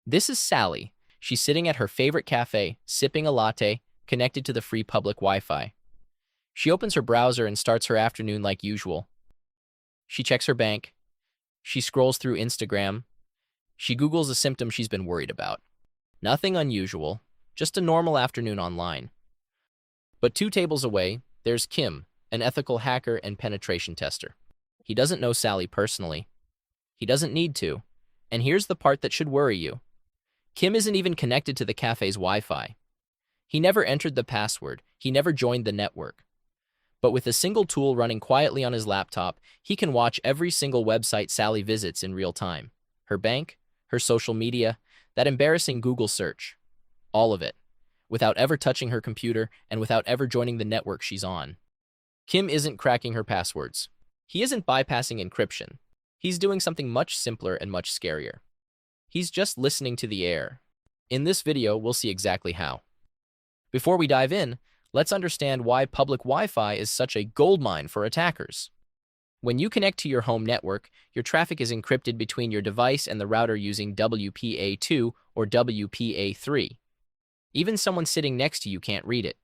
This is Sally. She's sitting at her favorite cafe, sipping a latte, connected to the free public Wi-Fi. She opens her browser and starts her afternoon like usual. She checks her bank. She scrolls through Instagram. She Googles a symptom she's been worried about. Nothing unusual, just a normal afternoon online. But 2 tables away, there's Kim, an ethical hacker and penetration tester. He doesn't know Sally personally. He doesn't need to. And here's the part that should worry you. Kim isn't even connected to the cafe's Wi-Fi. He never entered the password. He never joined the network. But with a single tool running quietly on his laptop, he can watch every single website Sally visits in real time. Her bank, her social media, that embarrassing Google search. All of it. Without ever touching her computer and without ever joining the network she's on. Kim isn't cracking her passwords. He isn't bypassing encryption. He's doing something much simpler and much scarier. He's just listening to the air. In this video, we'll see exactly how. Before we dive in, let's understand why public Wi-Fi is such a goldmine for attackers. When you connect to your home network, your traffic is encrypted between your device and the router using WPA2 or WPA3. Even someone sitting next to you can't read it.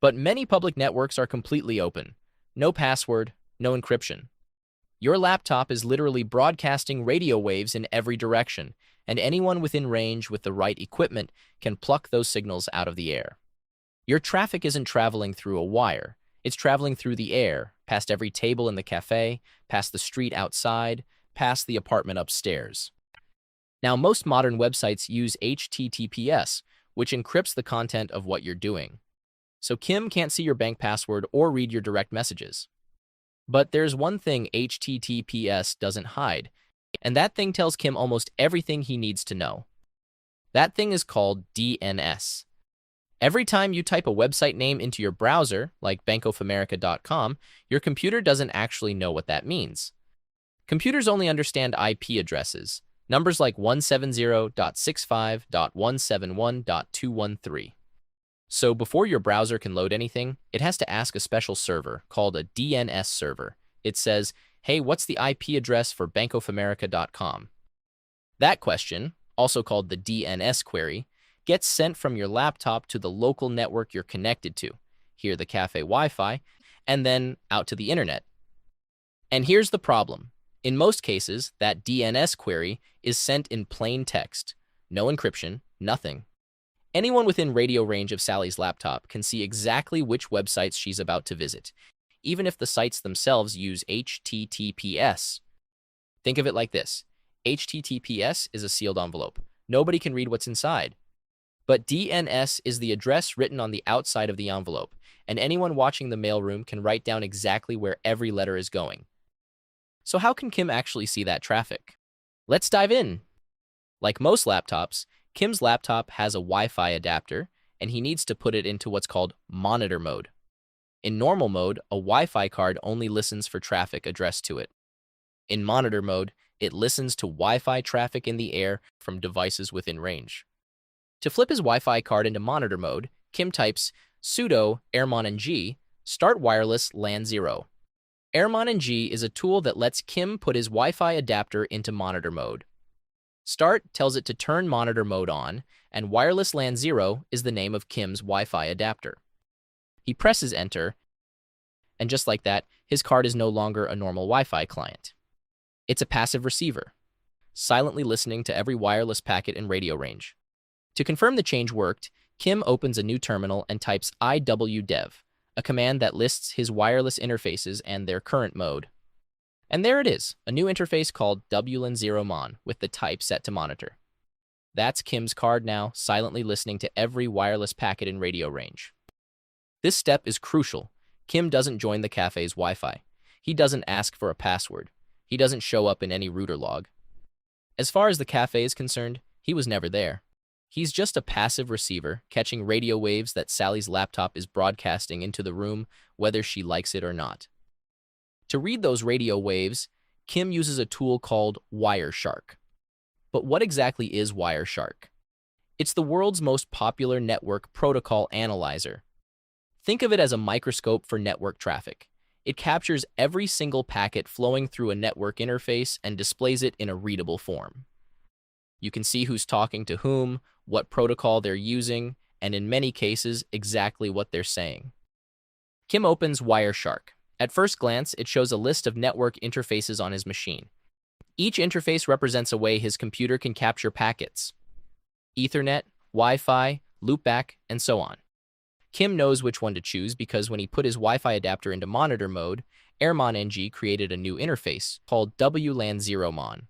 But many public networks are completely open. No password, no encryption. Your laptop is literally broadcasting radio waves in every direction, and anyone within range with the right equipment can pluck those signals out of the air. Your traffic isn't traveling through a wire. It's traveling through the air, past every table in the cafe, past the street outside, past the apartment upstairs. Now, most modern websites use HTTPS, which encrypts the content of what you're doing. So Kim can't see your bank password or read your direct messages. But there's one thing HTTPS doesn't hide, and that thing tells Kim almost everything he needs to know. That thing is called DNS. Every time you type a website name into your browser, like bankofamerica.com, your computer doesn't actually know what that means. Computers only understand IP addresses, numbers like 170.65.171.213. So before your browser can load anything, it has to ask a special server called a DNS server. It says, hey, what's the IP address for bankofamerica.com? That question, also called the DNS query, gets sent from your laptop to the local network you're connected to, here the cafe Wi-Fi, and then out to the internet. And here's the problem. In most cases, that DNS query is sent in plain text. No encryption, nothing. Anyone within radio range of Sally's laptop can see exactly which websites she's about to visit, even if the sites themselves use HTTPS. Think of it like this. HTTPS is a sealed envelope. Nobody can read what's inside. But DNS is the address written on the outside of the envelope, and anyone watching the mailroom can write down exactly where every letter is going. So how can Kim actually see that traffic? Let's dive in. Like most laptops, Kim's laptop has a Wi-Fi adapter, and he needs to put it into what's called monitor mode. In normal mode, a Wi-Fi card only listens for traffic addressed to it. In monitor mode, it listens to Wi-Fi traffic in the air from devices within range. To flip his Wi-Fi card into monitor mode, Kim types sudo Airmon-ng start wireless LAN 0. Airmon-ng is a tool that lets Kim put his Wi-Fi adapter into monitor mode. Start tells it to turn monitor mode on, and wireless LAN 0 is the name of Kim's Wi-Fi adapter. He presses enter, and just like that, his card is no longer a normal Wi-Fi client. It's a passive receiver, silently listening to every wireless packet in radio range. To confirm the change worked, Kim opens a new terminal and types iwdev, a command that lists his wireless interfaces and their current mode. And there it is, a new interface called WLAN0mon with the type set to monitor. That's Kim's card now, silently listening to every wireless packet in radio range. This step is crucial. Kim doesn't join the cafe's Wi-Fi. He doesn't ask for a password. He doesn't show up in any router log. As far as the cafe is concerned, he was never there. He's just a passive receiver catching radio waves that Sally's laptop is broadcasting into the room, whether she likes it or not. To read those radio waves, Kim uses a tool called Wireshark. But what exactly is Wireshark? It's the world's most popular network protocol analyzer. Think of it as a microscope for network traffic. It captures every single packet flowing through a network interface and displays it in a readable form. You can see who's talking to whom, what protocol they're using, and in many cases, exactly what they're saying. Kim opens Wireshark. At first glance, it shows a list of network interfaces on his machine. Each interface represents a way his computer can capture packets: Ethernet, Wi-Fi, loopback, and so on. Kim knows which one to choose because when he put his Wi-Fi adapter into monitor mode, Airmon-ng created a new interface called WLAN 0MON.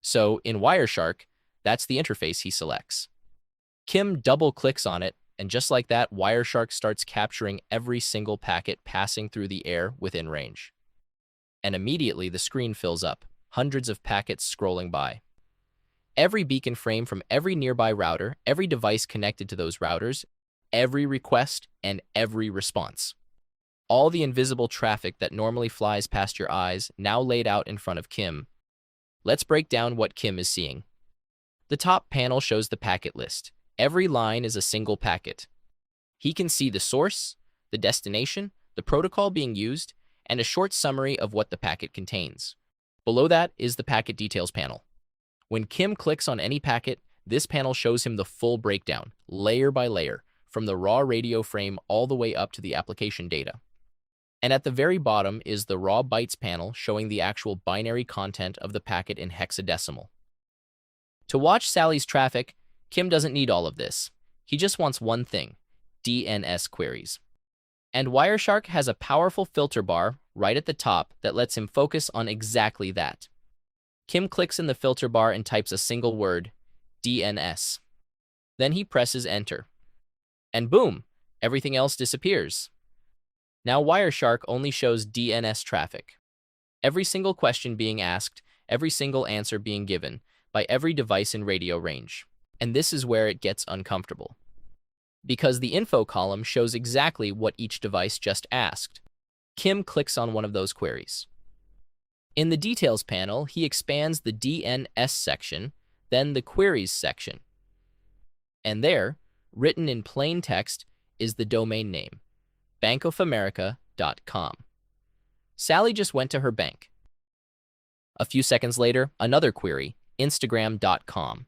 So, in Wireshark, that's the interface he selects. Kim double-clicks on it, and just like that, Wireshark starts capturing every single packet passing through the air within range. And immediately the screen fills up, hundreds of packets scrolling by. Every beacon frame from every nearby router, every device connected to those routers, every request, and every response. All the invisible traffic that normally flies past your eyes, now laid out in front of Kim. Let's break down what Kim is seeing. The top panel shows the packet list. Every line is a single packet. He can see the source, the destination, the protocol being used, and a short summary of what the packet contains. Below that is the packet details panel. When Kim clicks on any packet, this panel shows him the full breakdown, layer by layer, from the raw radio frame all the way up to the application data. And at the very bottom is the raw bytes panel showing the actual binary content of the packet in hexadecimal. To watch Sally's traffic, Kim doesn't need all of this. He just wants one thing: DNS queries. And Wireshark has a powerful filter bar right at the top that lets him focus on exactly that. Kim clicks in the filter bar and types a single word: DNS. Then he presses enter. And boom, everything else disappears. Now Wireshark only shows DNS traffic. Every single question being asked, every single answer being given, by every device in radio range. And this is where it gets uncomfortable. Because the info column shows exactly what each device just asked. Kim clicks on one of those queries. In the details panel, he expands the DNS section, then the queries section. And there, written in plain text, is the domain name: bankofamerica.com. Sally just went to her bank. A few seconds later, another query: Instagram.com.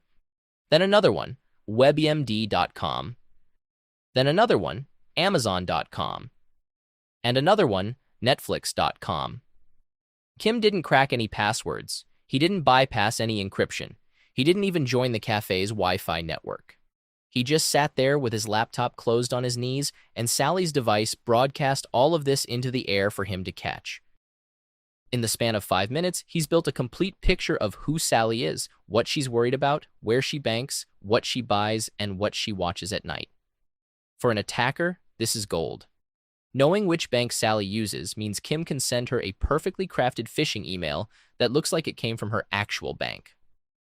Then another one: webmd.com. Then another one: Amazon.com. And another one: Netflix.com. Kim didn't crack any passwords. He didn't bypass any encryption. He didn't even join the cafe's Wi-Fi network. He just sat there with his laptop closed on his knees, and Sally's device broadcast all of this into the air for him to catch. In the span of 5 minutes, he's built a complete picture of who Sally is, what she's worried about, where she banks, what she buys, and what she watches at night. For an attacker, this is gold. Knowing which bank Sally uses means Kim can send her a perfectly crafted phishing email that looks like it came from her actual bank.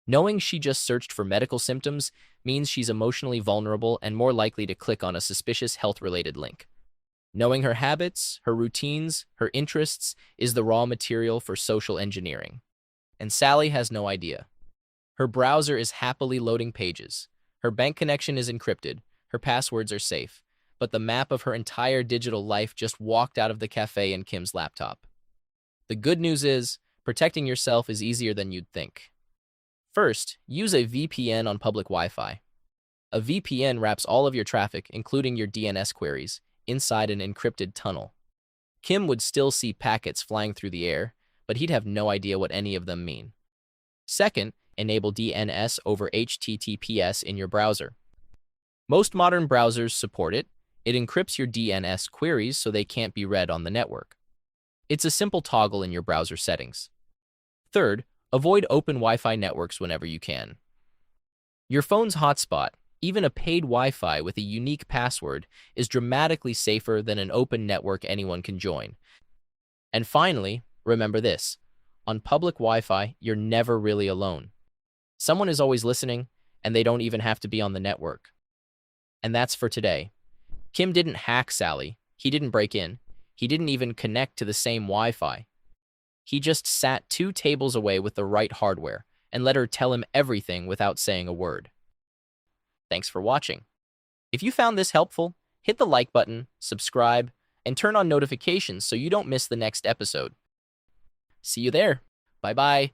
Knowing she just searched for medical symptoms means she's emotionally vulnerable and more likely to click on a suspicious health-related link. Knowing her habits, her routines, her interests is the raw material for social engineering. And Sally has no idea. Her browser is happily loading pages. Her bank connection is encrypted. Her passwords are safe. But the map of her entire digital life just walked out of the cafe in Kim's laptop. The good news is, protecting yourself is easier than you'd think. First, use a VPN on public Wi-Fi. A VPN wraps all of your traffic, including your DNS queries, inside an encrypted tunnel. Kim would still see packets flying through the air, but he'd have no idea what any of them mean. Second, enable DNS over HTTPS in your browser. Most modern browsers support it. It encrypts your DNS queries so they can't be read on the network. It's a simple toggle in your browser settings. Third, avoid open Wi-Fi networks whenever you can. Your phone's hotspot, even a paid Wi-Fi with a unique password, is dramatically safer than an open network anyone can join. And finally, remember this: on public Wi-Fi, you're never really alone. Someone is always listening, and they don't even have to be on the network. And that's for today. Kim didn't hack Sally. He didn't break in. He didn't even connect to the same Wi-Fi. He just sat 2 tables away with the right hardware and let her tell him everything without saying a word. Thanks for watching. If you found this helpful, hit the like button, subscribe, and turn on notifications so you don't miss the next episode. See you there. Bye-bye.